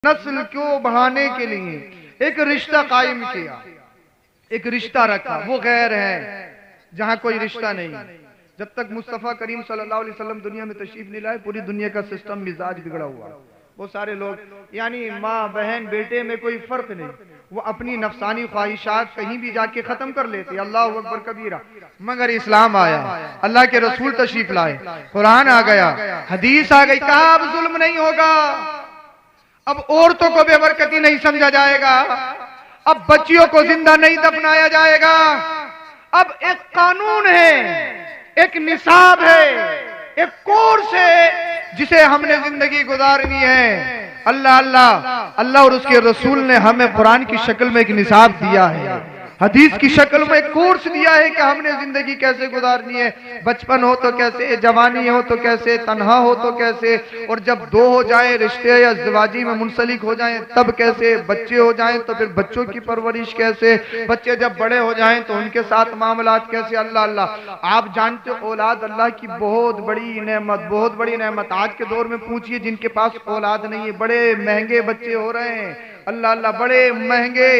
नस्ल को बढ़ाने के लिए एक रिश्ता कायम किया, एक रिश्ता रखा, वो गैर है जहां कोई रिश्ता नहीं। जब तक मुस्तफ़ा करीम सल्लल्लाहु अलैहि वसल्लम दुनिया में तशरीफ नहीं लाए, पूरी दुनिया का सिस्टम मिजाज बिगड़ा हुआ। वो सारे लोग यानी माँ बहन बेटे में कोई फर्क नहीं, वो अपनी नफसानी ख्वाहिशात कहीं भी जाके खत्म कर लेते। अल्लाह अकबर कबीरा। मगर इस्लाम आया, अल्लाह के रसूल तशरीफ लाए, कुरान आ गया, हदीस आ गई, कहा अब जुल्म नहीं होगा, अब औरतों को बेबरकती नहीं समझा जाएगा, अब बच्चियों को जिंदा नहीं दफनाया जाएगा, अब एक कानून है, एक निसाब है, एक कोर्स है जिसे हमने जिंदगी गुजारनी है। अल्लाह अल्लाह अल्लाह और उसके रसूल ने हमें कुरान की शक्ल में एक निसाब दिया है, हदीस की शक्ल में एक कोर्स दिया है कि हमने जिंदगी कैसे गुजारनी है। बचपन हो तो कैसे, जवानी हो तो कैसे, तन्हा हो तो कैसे, और जब दो हो जाए रिश्ते या ज़िवाजी में मुंसलिक हो जाएं तब कैसे, बच्चे हो जाएं तो फिर बच्चों की परवरिश कैसे, बच्चे जब बड़े हो जाएं तो उनके साथ मामलात कैसे। अल्लाह अल्लाह, आप जानते हो औलाद अल्लाह की बहुत बड़ी नेमत, बहुत बड़ी नेमत। आज के दौर में पूछिए जिनके पास औलाद नहीं है, बड़े महंगे बच्चे हो रहे हैं। अल्लाह अल्लाह, बड़े महंगे।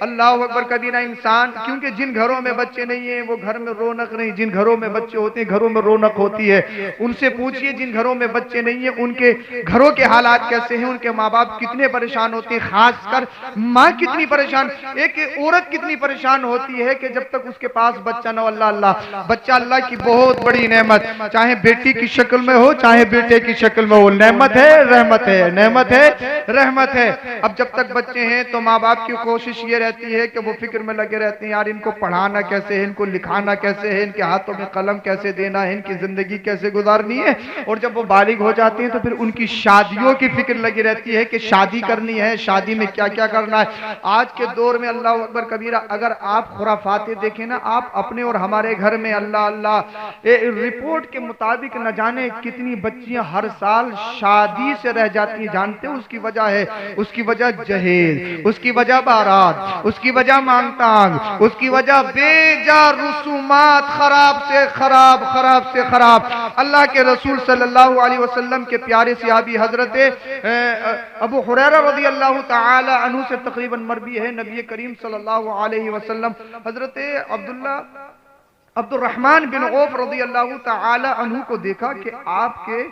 अल्लाह अकबर कबीरा। इंसान, क्योंकि जिन घरों में बच्चे नहीं है वो घर में रौनक नहीं, जिन घरों में बच्चे होते हैं घरों में रौनक होती है। उनसे पूछिए जिन घरों में बच्चे नहीं है उनके घरों के हालात कैसे हैं, उनके माँ बाप कितने परेशान होते हैं, खासकर माँ कितनी परेशान, एक औरत कितनी परेशान होती है कि जब तक उसके पास बच्चा न हो। अल्लाह अल्लाह, बच्चा अल्लाह की बहुत बड़ी नेमत, चाहे बेटी की शक्ल में हो चाहे बेटे की शक्ल में हो, नेमत है रहमत है, नेमत है रहमत है। अब जब तक बच्चे हैं तो माँ बाप की कोशिश ये रहती है कि वो फिक्र में लगे रहते हैं, यार इनको पढ़ाना कैसे है, इनको लिखाना कैसे है, इनके हाथों में कलम कैसे देना है, इनकी जिंदगी कैसे गुजारनी है। और जब वो बालिग हो जाते हैं तो फिर उनकी शादियों की फिक्र लगी रहती है कि शादी करनी है, शादी में क्या क्या करना है। आज के दौर में अल्लाह अकबर कबीरा, अगर आप खुराफाते देखें ना, आप अपने और हमारे घर में अल्लाह अल्लाह, रिपोर्ट के मुताबिक न जाने कितनी बच्चियां हर साल शादी से रह जाती हैं। जानते हो उसकी वजह है, उसकी वजह जहेज, उसकी वजह बारात, उसकी वजह मांगतांग, उसकी वजह बेजा रसूमात, खराब से खराब, खराब से खराब। अल्लाह के रसूल सल्लल्लाहु अलैहि वसल्लम के प्यारे सहाबी हजरत अबू हुरैरा रज़ी अल्लाह तआला अन्हु से तकरीबन मरवी है, नबी करीम सल्लल्लाहु अलैहि वसल्लम हजरत अब्दुर्रहमान बिन औफ रज़ी अल्लाह तआला अन्हु को देखा कि आपके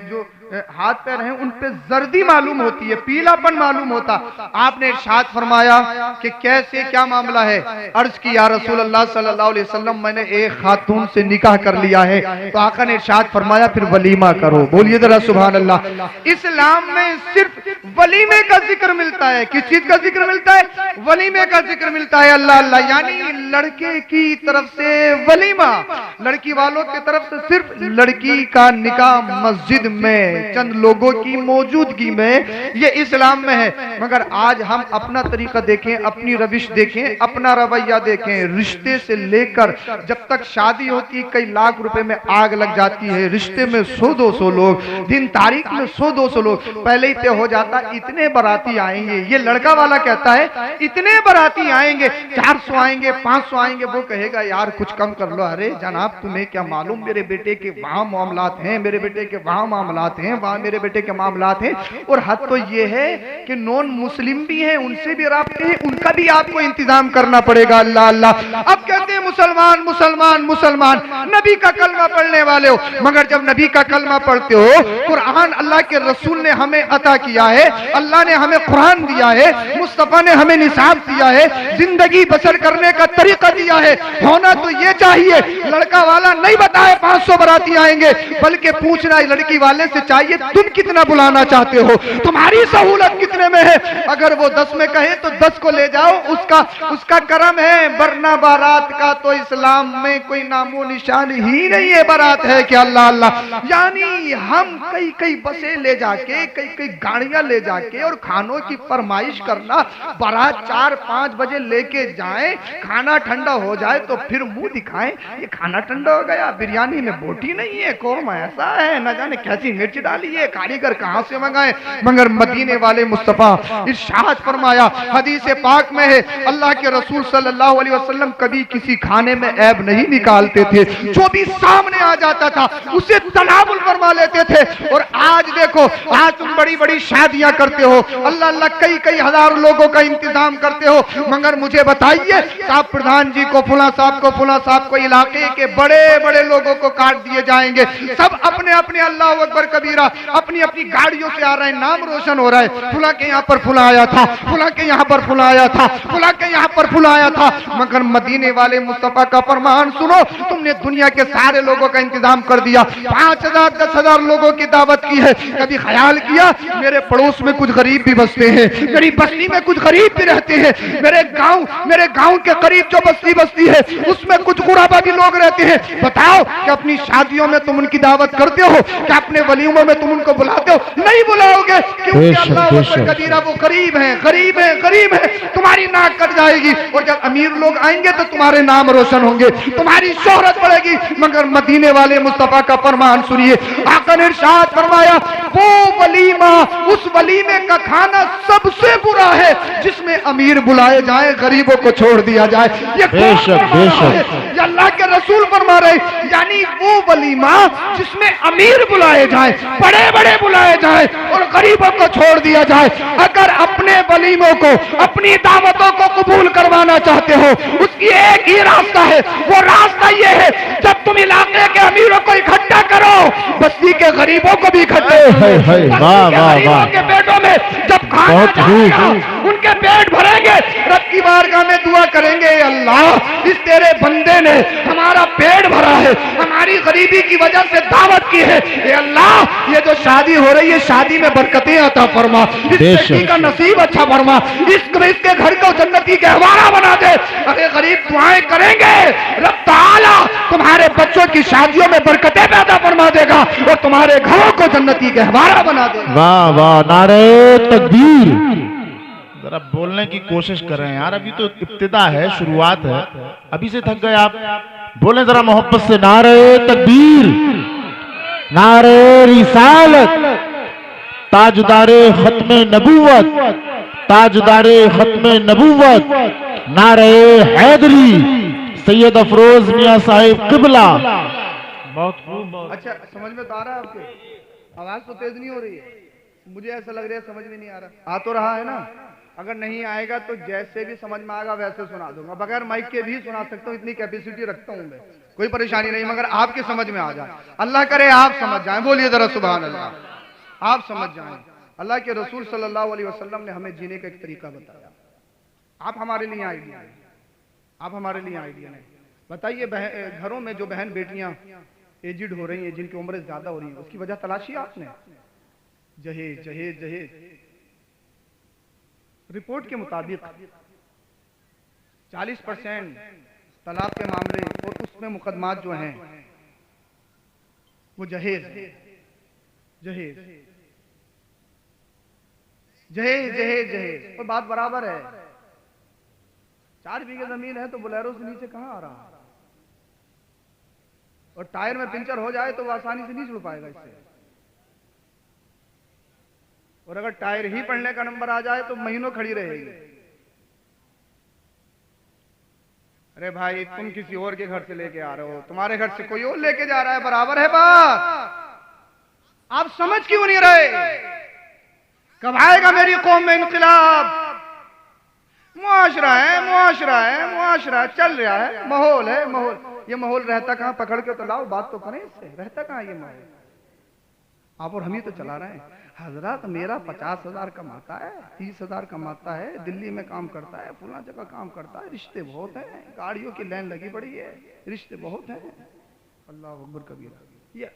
जो हाथ पैर हैं उन पे जर्दी मालूम होती है, पीलापन मालूम होता। आपने इरशाद फरमाया कि कैसे, क्या मामला है। अर्ज की, या रसूल अल्लाह सल्लल्लाहु अलैहि वसल्लम, मैंने एक खातून से निकाह कर लिया है। तो आका ने इरशाद फरमाया फिर वलीमा करो। बोलिए जरा सुभान अल्लाह। इस्लाम में सिर्फ वलीमे का जिक्र मिलता है। किस चीज का जिक्र मिलता है? वलीमे का जिक्र मिलता है। अल्लाह अल्लाह, यानी लड़के की तरफ से वलीमा, लड़की वालों की तरफ से सिर्फ लड़की का निकाह मस्जिद में चंद लोगों की मौजूदगी में, ये इस्लाम में है। मगर आज हम अपना तरीका देखें, अपनी रविश देखें, अपना रवैया देखें। रिश्ते से लेकर जब तक शादी होती, कई लाख रुपए में आग लग जाती है। रिश्ते में 100-200 लोग, दिन तारीख में 100-200 लोग, पहले ही तय हो जाता इतने बाराती आएंगे। ये लड़का वाला कहता है इतने बाराती आएंगे, 400 आएंगे, 500 आएंगे। वो कहेगा यार कुछ कम कर लो। अरे जनाब तुम्हें क्या मालूम, मेरे बेटे के वहां मामलात हैं, मेरे बेटे के वहां मामलात हैं, वहां मेरे बेटे के मामलात हैं। और हद तो ये है कि नॉन मुस्लिम भी हैं, उनसे भी राब्ते हैं, उनका भी आपको इंतजाम करना पड़ेगा। अल्लाह अल्लाह। अब कहते हैं मुसलमान मुसलमान मुसलमान, नबी का कलमा पढ़ने वाले हो। मगर जब नबी का कलमा पढ़ते हो, कुरान अल्लाह के रसूल ने हमें अता किया है, अल्लाह ने हमें कुरान दिया है, मुस्तफा ने हमें निसाब दिया है, जिंदगी बसर करने का तरीका दिया है। होना तो ये चाहिए लड़का वाला नहीं बताए 500 बाराती आएंगे, बल्कि पूछना लड़की वाले से चाहिए तुम कितना बुलाना चाहते हो, तुम्हारी सहूलत कितने में है। अगर वो 10 में कहे तो 10 को ले जाओ, उसका करम है। वरना बारात का तो इस्लाम में कोई नामो निशान ही नहीं है। बारात है कि अल्लाह अल्लाह, यानी हम कई कई बसें ले जाके, कई कई गाड़ियां ले जाके और खानों की फरमाइश करना, बारात 4-5 बजे लेके जाएं, खाना ठंडा हो जाए तो फिर मुंह दिखाएं ये खाना ठंडा हो गया, बिरयानी में बोटी नहीं है, कौरमा ऐसा है, न जाने कैसी मिर्च डाली है, कारीगर कहां से मंगाए। मगर मदीने वाले मुस्तफ़ा इरशाद फरमाया, हदीस पाक में है, अल्लाह के रसूल सल्लल्लाहु अलैहि वसल्लम कभी किसी खाने में ऐब नहीं निकालते थे, जो भी सामने आ जाता था उसे तनावुल फरमा लेते थे। और आज देखो, आज तुम बड़ी बड़ी शादियां करते हो, अल्लाह अल्लाह कई कई हजार लोगों का इंतजाम करते हो, मगर मुझे बताइए साहब प्रधान जी को, फुला साहब को, इलाके के बड़े बड़े लोगों को काट दिए जाएंगे। सब अपने अपने अल्लाह अकबर कबीरा अपनी अपनी गाड़ियों से आ रहे हैं, नाम रोशन हो रहा है, फुला के यहाँ पर फुला आया था, फुला के यहाँ पर फुला आया था, फुला के यहाँ पर फुला आया था। मगर मदीने वाले मुस्तफा का फरमान सुनो, तुमने दुनिया के सारे लोगों का इंतजाम कर दिया, 5000 10,000 लोगों की दावत की है, कभी ख्याल किया मेरे पड़ोस में कुछ गरीब भी बसते हैं, मेरी बस्ती में कुछ गरीब भी रहते हैं, मेरे गांव के करीब जो बस्ती है उसमें कुछ गुराबा भी लोग रहते हैं। बताओ कि अपनी शादियों में तुम उनकी दावत करते हो, कि अपने वलीमों में तुम उनको बुलाते हो? नहीं बुलाओगे, क्योंकि अल्लाह अकबर कबीरा वो गरीब है, तुम्हारी नाक कट जाएगी। और जब अमीर लोग आएंगे तो तुम्हारे नाम रोशन होंगे, तुम्हारी शोहरत बढ़ेगी। मगर मदीने वाले मुस्तफा का फरमान सुनिए, आका ने इरशाद फरमाया, वो वलीमा, उस वलीमे का खाना सबसे बुरा है जिसमें अमीर बुलाए जाए, गरीबों को छोड़ दिया जाए। ये बेशक अल्लाह के रसूल फरमा रहे, यानी वो वलीमा जिसमें अमीर बुलाए जाए, बड़े बड़े बुलाए जाए और गरीबों को छोड़ दिया जाए। अगर अपने वलीमों को, अपनी दावतों को कबूल करवाना चाहते हो, उसकी एक ही रास्ता है, वो रास्ता ये है, जब तुम इलाके के अमीरों को इकट्ठा करो, बस्ती के गरीबों को भी इकट्ठे के पेटों में जब खाना जाएगा, उनके पेट भरेंगे, रब की बारगाह में दुआ करेंगे, अल्लाह इस तेरे बंदे ने हमारा पेट भरा है, हमारी गरीबी की वजह से दावत की है, ये अल्लाह ये जो शादी हो रही है, शादी में बरकतें अता फरमा, इस बेटी का नसीब अच्छा फरमा, इसके घर को जन्नती गहवारा बना दे। अरे गरीब दुआएं करेंगे, रब ताला तुम्हारे बच्चों की शादियों में बरकतें पैदा फरमा देगा और तुम्हारे घरों को जन्नती गहवारा बना देगा। वाह वाह, नारे तकबीर। जरा बोलने की कोशिश कर रहे हैं यार, अभी तो इब्तिदा है, शुरुआत है, अभी से थक गए आप। बोले जरा मोहब्बत से, नारे तकबीर, नारे रिसालत, ताजदारे खत्मे नबूवत, ताजदारे खत्मे नबूवत, नारे हैदरी, सैयद अफरोज मियां साहिब किबला। बहुत खूब। अच्छा, समझ में तो आ रहा है आपके? आवाज तो तेज नहीं हो रही है, मुझे ऐसा लग रहा है समझ में नहीं आ रहा। आ तो रहा है ना? अगर नहीं आएगा तो जैसे भी समझ में आएगा वैसे सुना दूंगा, बगैर माइक के भी सुना सकता हूँ, इतनी कैपेसिटी रखता हूँ मैं, कोई परेशानी नहीं, मगर आपके समझ में आ जाए। अल्लाह करे आप समझ जाएं, बोलिए जरा सुभान अल्लाह, आप समझ जाएं। अल्लाह के रसूल सल्लल्लाहु अलैहि वसल्लम ने हमें जीने का एक तरीका बताया। आप हमारे लिए आइडिया है, आप हमारे लिए आइडिया है। बताइए, घरों में जो बहन बेटियां एजिड हो रही हैं, जिनकी उम्र ज्यादा हो रही है, उसकी वजह तलाशी आपने? जहेज जहेज जहेज। रिपोर्ट के मुताबिक 40% तलाक के मामले और उसमें मुकदमात जो हैं वो जहेज जहेज जहेज जहेज जहेज। और बात बराबर है, 4 बीघे जमीन है तो बोलेरो से नीचे कहां आ रहा है, और टायर में पंचर हो जाए तो वो आसानी से नहीं जुड़ पाएगा इससे, और अगर टायर ही पड़ने का नंबर आ जाए तो महीनों खड़ी रहेगी। अरे भाई, तुम किसी और के घर से लेके आ रहे हो, तुम्हारे घर से कोई और लेके जा रहा है, बराबर है बात। आप समझ क्यों नहीं रहे? कब आएगा मेरी कौम में इनकलाब? मुआशरा है, मुआशरा है, मुआशरा चल रहा है, माहौल है, माहौल। ये माहौल रहता कहां? पकड़ के तो लाओ, बात तो करें इससे, रहता कहां ये माहौल? आप और हम ही तो चला रहे हैं। हजरत मेरा 50,000 कमाता है, 30,000 कमाता है, दिल्ली में काम करता है, फुला जगह काम करता है, रिश्ते बहुत हैं, गाड़ियों की लाइन लगी पड़ी है, रिश्ते बहुत हैं। अल्लाह अकबर कबीरा।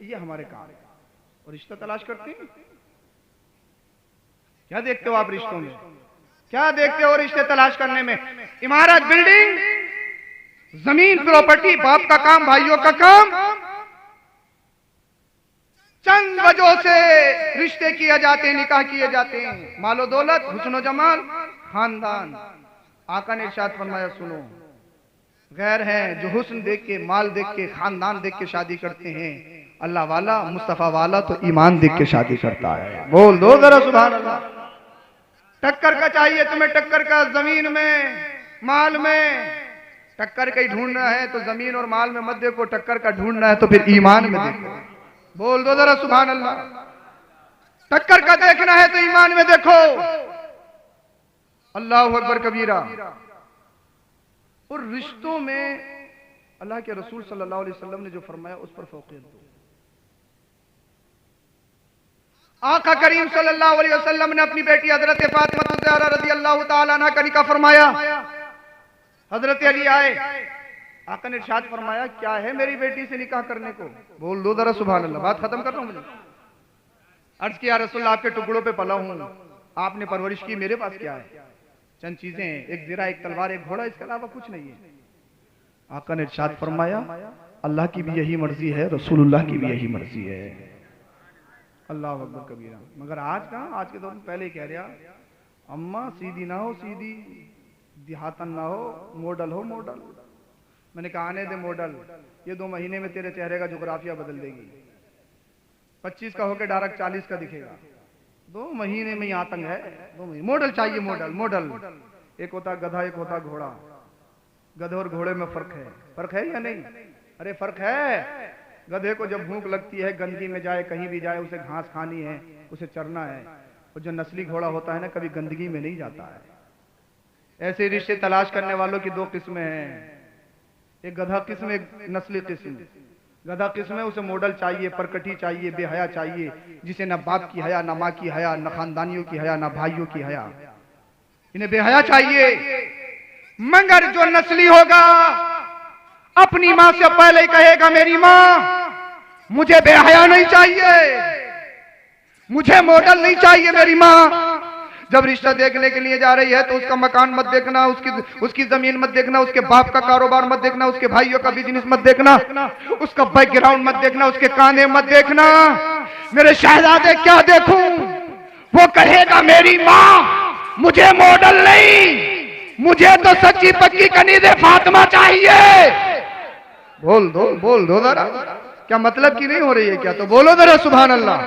ये हमारे काम है। और रिश्ता तलाश करते हैं, क्या देखते हो आप रिश्तों में? क्या देखते हो रिश्ते तलाश करने में? इमारत, बिल्डिंग, जमीन, प्रॉपर्टी, बाप का काम, भाइयों का काम। चंद वजहों से रिश्ते किए जाते हैं, निकाह किए जाते हैं। मालो दौलत, हुस्न जमाल, खानदान। आका ने इरशाद फरमाया, सुनो, गैर हैं जो हुस्न देख के, माल देख के, खानदान देख के शादी करते हैं, अल्लाह वाला, मुस्तफा वाला तो ईमान देख के शादी करता है। बोल दो जरा सुभान अल्लाह। टक्कर का चाहिए तुम्हें, टक्कर का जमीन में माल में, टक्कर का ही ढूंढना है तो जमीन और माल में मत देखो, टक्कर का ढूंढना है तो फिर ईमान में देखो। बोल दो जरा सुभान अल्लाह। टक्कर का देखना है तो ईमान में देखो। अल्लाह अकबर कबीरा। और रिश्तों में अल्लाह के रसूल सल्लल्लाहु अलैहि वसल्लम ने जो फरमाया उस पर फौकियत दो। आका करीम सल्लल्लाहु अलैहि वसल्लम ने अपनी बेटी हजरत फातिमा ज़हरा रज़ी अल्लाह तआला अन्हा का निकाह फरमाया। हजरत अली आए, आका ने इरशाद फरमाया क्या है मेरी बेटी से निकाह करने को? बोल दो जरा सुभान अल्लाह। बात खत्म कर रहा हूं मुझे। अर्ज किया रसूल आपके टुकड़ों पे पला हूं, आपने परवरिश की, मेरे पास क्या है? चंद चीजें, एक ज़रा, एक तलवार, एक घोड़ा, इसके अलावा कुछ नहीं है। आका ने इरशाद फरमाया अल्लाह की भी यही मर्जी है, रसूलुल्लाह की भी यही मर्जी है। अल्लाह अकबर कबीरा। मगर आज कहां, आज के दौर में पहले कह रहा अम्मा सीधी ना हो, सीधी देहातन ना हो, मॉडल हो मॉडल। मैंने कहा आने दे मॉडल, ये 2 महीने में तेरे चेहरे का जोग्राफिया बदल देगी। 25 का होकर डायरेक्ट 40 का दिखेगा। 2 महीने में ही आतंक है। 2 महीने मॉडल चाहिए, मॉडल मॉडल। एक होता गधा, एक होता घोड़ा। गधे और घोड़े में फर्क है? फर्क है या नहीं? अरे फर्क है। गधे को जब भूख लगती है, गंदगी में जाए, कहीं भी जाए, उसे घास खानी है, उसे चरना है। और जो नस्ली घोड़ा होता है ना, कभी गंदगी में नहीं जाता है। ऐसे रिश्ते तलाश करने वालों की 2 किस्में हैं। एक गधा किस्म, एक नस्ली किस्म। गधा किस्म है, उसे मॉडल चाहिए, परकटी चाहिए, बेहया चाहिए, जिसे ना बाप की हया, ना माँ की हया, ना खानदानियों की हया, ना भाइयों की हया। इन्हें बेहया चाहिए। मगर जो नस्ली होगा अपनी मां से पहले ही कहेगा मेरी मां मुझे बेहया नहीं चाहिए, मुझे मॉडल नहीं चाहिए मेरी मां। जब रिश्ता देखने के लिए जा रही है तो उसका मकान मत देखना, उसकी जमीन मत देखना, उसके बाप का कारोबार मत देखना, उसके भाइयों का बिजनेस मत देखना, उसका बैकग्राउंड मत देखना, उसके काने मत देखना। मेरे शहजादे क्या देखूं? वो कहेगा मेरी मां मुझे मॉडल नहीं, मुझे तो सच्ची पक्की कनीज़े फातिमा चाहिए। बोल दो जरा। क्या मतलब की नहीं हो रही है क्या? तो बोलो जरा सुभान अल्लाह।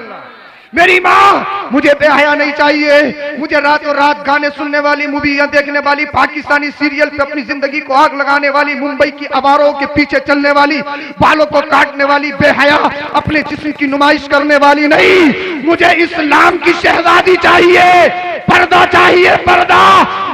मेरी माँ मुझे बेहया नहीं चाहिए, मुझे रातों रात गाने सुनने वाली, मूवियां देखने वाली, पाकिस्तानी सीरियल पे अपनी जिंदगी को आग लगाने वाली, मुंबई की आवारों के पीछे चलने वाली, बालों को काटने वाली, बेहया अपने जिस्म की नुमाइश करने वाली नहीं। मुझे इस्लाम की शहजादी चाहिए, पर्दा चाहिए, पर्दा।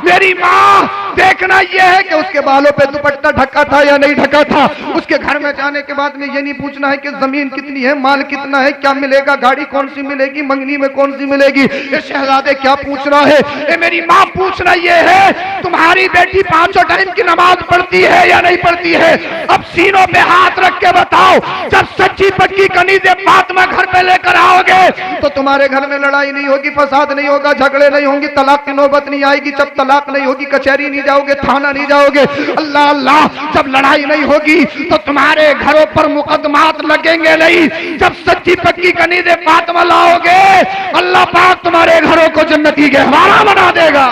मेरी माँ देखना यह है कि उसके बालों पे दुपट्टा ढका था या नहीं ढका था। उसके घर में जाने के बाद में ये नहीं पूछना है कि जमीन कितनी है, माल कितना है, क्या मिलेगा, गाड़ी कौन सी मिलेगी, मंगनी में कौन सी मिलेगी। ये शहजादे क्या पूछ रहा है? ये मेरी माँ पूछना ये है तुम्हारी बेटी 5 टाइम की नमाज पढ़ती है या नहीं पढ़ती है? अब सीनों पे हाथ रख के बताओ। जब सच्ची पक्की कनीज़े फातिमा घर पे लेकर आओगे तो तुम्हारे घर में लड़ाई नहीं होगी, फसाद नहीं होगा, झगड़े नहीं होंगे, तलाक की नौबत नहीं आएगी। जब तलाक नहीं होगी, कचहरी नहीं जाओगे, थाना नहीं जाओगे। अल्लाह अल्लाह, जब लड़ाई नहीं होगी तो तुम्हारे घरों पर मुकदमात लगेंगे नहीं। जब सच्ची पक्की कनीज़े फातिमा लाओगे अल्लाह पाक तुम्हारे घरों को जन्नती गहवारा बना देगा।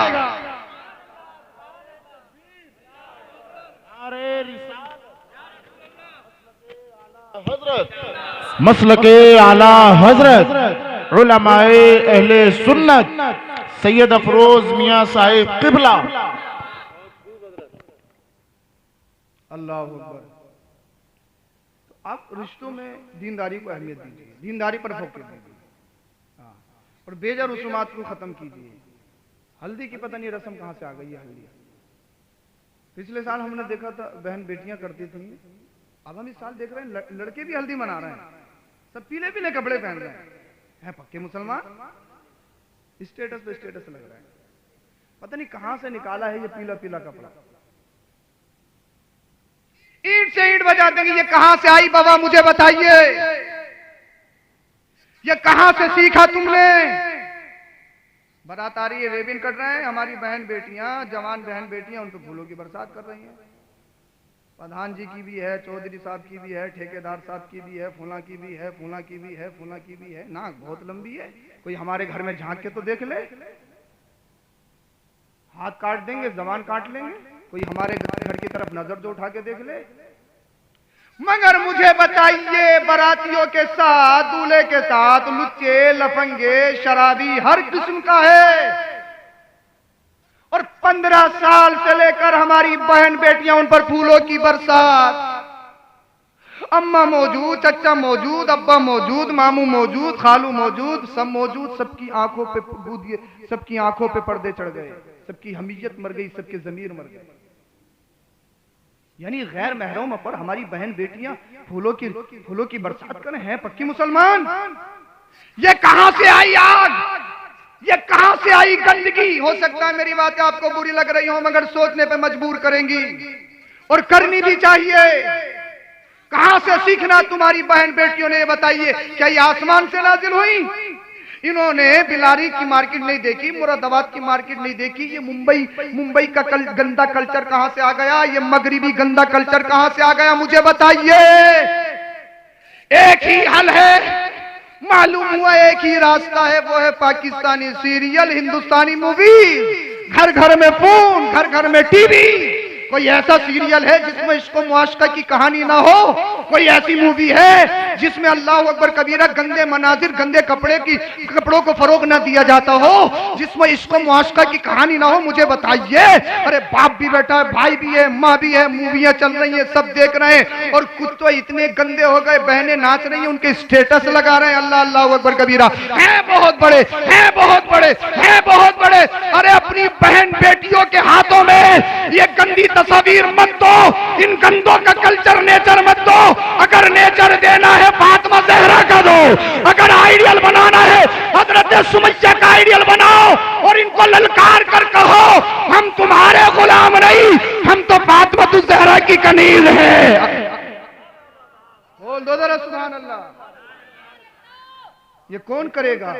मसलके आला हजरत उलमाए अहले सुन्नत सैयद अफरोज मियां साहिब किबला। अल्लाह अकबर। तो आप रिश्तों में दीनदारी को अहमियत दीजिए, दीनदारी पर फोकस दीजिए, और बेजा रसूमात को खत्म कीजिए। हल्दी की पता नहीं रस्म कहां से आ गई है। हल्दी पिछले साल हमने देखा था बहन बेटियां करती थी, अब हम इस साल देख रहे हैं लड़के भी हल्दी मना रहे हैं, सब पीले पीले कपड़े पहन रहे हैं पक्के मुसलमान। स्टेटस पे स्टेटस लग रहा है, पता नहीं कहां से निकाला है ये पीला पीला कपड़ा। ईंट से ईंट बजा देंगे। ये कहां से आई बाबा मुझे बताइए, ये कहां से सीखा तुमने? बारात आ रही है, रेबिन कट रहे हैं, हमारी बहन बेटियां, जवान बहन बेटियां, उन पर फूलों की बरसात कर रही हैं। प्रधान जी की भी है, चौधरी साहब की भी है, ठेकेदार साहब की भी है, फूला की भी है, फूला की भी है, फूला की भी है। नाक बहुत लंबी है, कोई हमारे घर में झांक के तो देख ले। हाथ काट देंगे, जबान काट लेंगे, कोई हमारे घर की तरफ नजर जो उठा के देख ले। मगर मुझे बताइए, बारातियों के साथ, दूल्हे के साथ लुच्चे, लफंगे, शराबी हर किस्म का है। 15 साल से लेकर हमारी बहन बेटियां, उन पर फूलों की बरसात। अम्मा मौजूद, चचा मौजूद, अब्बा मौजूद, मामू मौजूद, खालू मौजूद, सब मौजूद। सबकी आंखों पे बूदिए, सबकी आंखों पे पर्दे चढ़ गए, सबकी हमीयत मर गई, सबके जमीर मर गए। यानी गैर महरम पर हमारी बहन बेटियां फूलों की बरसात करें, हैं पक्की मुसलमान। ये कहां से आई आग, ये कहां से आई गंदगी। हो सकता है मेरी बातें आपको बुरी लग रही हो, मगर सोचने पे मजबूर करेंगी और करनी भी चाहिए। कहां से सीखना तुम्हारी बहन बेटियों ने, बताइए। क्या ये आसमान से नाजिल हुई? इन्होंने बिलारी की मार्केट नहीं देखी, मुरादाबाद की मार्केट नहीं देखी। ये मुंबई का गंदा कल्चर कहां से आ गया, ये मगरिबी गंदा कल्चर कहां से आ गया, मुझे बताइए। एक ही हल है, मालूम हुआ एक ही रास्ता है, वो है पाकिस्तानी सीरियल, हिंदुस्तानी मूवी। घर घर में फोन, घर घर में टीवी। कोई ऐसा सीरियल है जिसमें इश्क़ मुआशक़ा की कहानी ना हो? कोई ऐसी मूवी है जिसमें अल्लाह अकबर कबीरा गंदे मनाजिर, गंदे कपड़ों को फरोग ना दिया जाता हो, जिसमें इश्क़ मुआशक़ा की कहानी ना हो? मुझे बताइए। अरे बाप भी बैठा है, भाई भी है, माँ भी है, मूवियां चल रही है, सब देख रहे हैं, और कुछ तो इतने गंदे हो गए, बहनें नाच रही हैं, उनके स्टेटस लगा रहे हैं। अल्लाह अल्लाह अकबर कबीरा। है बहुत बड़े, है बहुत बड़े, है बहुत बड़े। अरे अपनी बहन बेटियों के हाथों में ये गंदी तस्वीर मत दो, इन गंदों का कल्चर नेचर मत दो। अगर नेचर देना है फातिमा ज़हरा का दो, अगर आइडियल बनाना है हजरत सुमैया का आइडियल बनाओ, और इनको ललकार कर कहो हम तुम्हारे गुलाम नहीं, हम तो फातिमा ज़हरा की कनीज है। बोल दो जरा सुभान अल्लाह। ये कौन करेगा?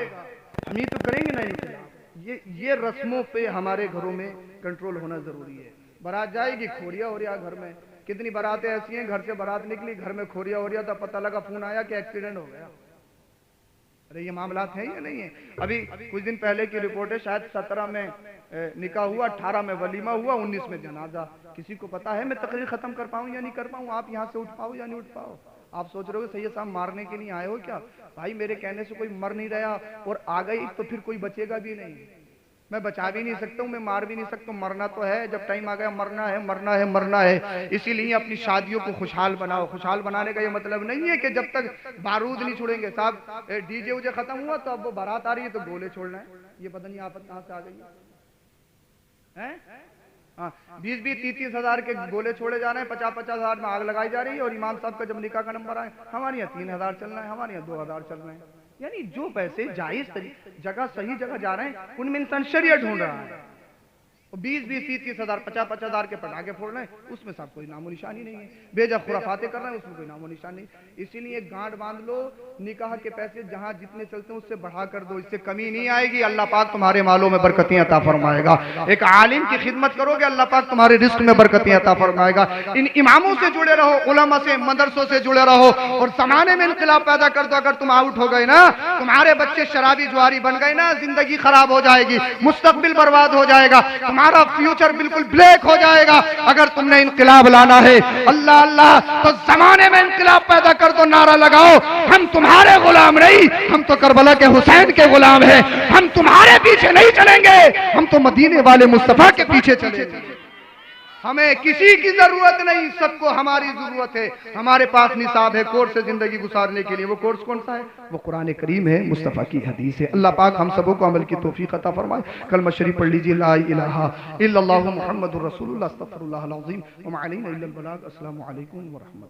हम ही तो करेंगे ना इनके। ये रस्मों पे हमारे घरों में कंट्रोल होना जरूरी है। बारात जाएगी, खोरिया हो रहा घर में। कितनी बारातें ऐसी हैं, घर से बारात निकली, घर में खोरिया हो रहा था, पता लगा फोन आया कि एक्सीडेंट हो गया। अरे ये मामलात हैं या नहीं है? अभी कुछ दिन पहले की रिपोर्ट है, शायद 17 में निकाह हुआ, 18 में वलीमा हुआ, 19 में जनाजा। किसी को पता है मैं तकरीर खत्म कर पाऊं या नहीं कर पाऊं? आप यहाँ से उठ पाओ या नहीं उठ पाओ? आप सोच रहे हो सैयद साहब मारने के लिए आए हो क्या? भाई मेरे कहने से कोई मर नहीं रहा, और आ गई तो फिर कोई बचेगा भी नहीं। मैं बचा भी नहीं सकता हूँ, मैं मार भी नहीं सकता हूँ। मरना तो है, जब टाइम आ गया मरना है, मरना है, मरना है। इसीलिए अपनी शादियों को खुशहाल बनाओ। खुशहाल बनाने का ये मतलब नहीं है कि जब तक बारूद नहीं छोड़ेंगे। साहब डीजे उजे खत्म हुआ तो अब वो बारात आ रही है तो गोले छोड़ना है। ये पता नहीं आफत कहाँ से आ गई है। 20-20, 30-30 हजार के गोले छोड़े जा रहे हैं, 50-50 हजार में आग लगाई जा रही है। और इमाम साहब का जब निकाह का नंबर आए, हमारे यहाँ 3000 चल रहा है, हमारे यहाँ 2000 चल रहे हैं। यानी जो पैसे जायज जगह, सही जगह जा रहे हैं, उनमें इंसान शरीयत ढूंढ रहा है। 20-20, 30-30 हजार, 50-50 हजार के पटाखे फोड़ रहे हैं, उसमें साहब कोई नामो निशानी नहीं है। बेजा खुराफाते कर रहे हैं, उसमें कोई नामो निशान नहीं। इसीलिए गांठ बांध लो, निकाह के पैसे जहां जितने चलते हैं उससे बढ़ा कर दो, इससे कमी नहीं आएगी। अल्लाह पाक तुम्हारे मालों में बरकतें अता फरमाएगा। एक आलिम की खिदमत करोगे, अल्लाह पाक तुम्हारे रिस्क में बरकतें अता फरमाएगा। इन इमामों से जुड़े रहो, उलमा से, मदरसों से जुड़े रहो, और जमाने में इनकलाब पैदा कर दो। अगर तुम आउट हो गए ना, तुम्हारे बच्चे शराबी जुआरी बन गए ना, जिंदगी खराब हो जाएगी, मुस्तकबिल बर्बाद हो जाएगा, तुम्हारा फ्यूचर बिल्कुल ब्लैक हो जाएगा। अगर तुमने इनकलाब लाना है, अल्लाह अल्लाह, तो जमाने में इनकलाब पैदा कर दो, नारा लगाओ हम तुम्हारे गुलाम नहीं, हम तो करबला के हुसैन के गुलाम हैं। हम तुम्हारे पीछे नहीं चलेंगे, हम तो मदीने वाले मुस्तफा के पीछे चलेंगे। हमें किसी की जरूरत नहीं, सबको हमारी जरूरत है। हमारे पास निसाब है कोर्स से जिंदगी गुजारने के लिए। वो कोर्स कौन सा है? वो कुरान करीम है, मुस्तफ़ा की हदीस है। अल्लाह पाक हम सबों को अमल की तौफीक अता फरमाए। कलमा शरीफ पढ़ लीजिए, ला इलाहा इल्लल्लाहु मुहम्मदुर रसूलुल्लाह अस्तगफिरुल्लाह अल अज़ीम व मा अलैना इल्लल बलाग। अस्सलामु अलैकुम व रहमतुल्लाह।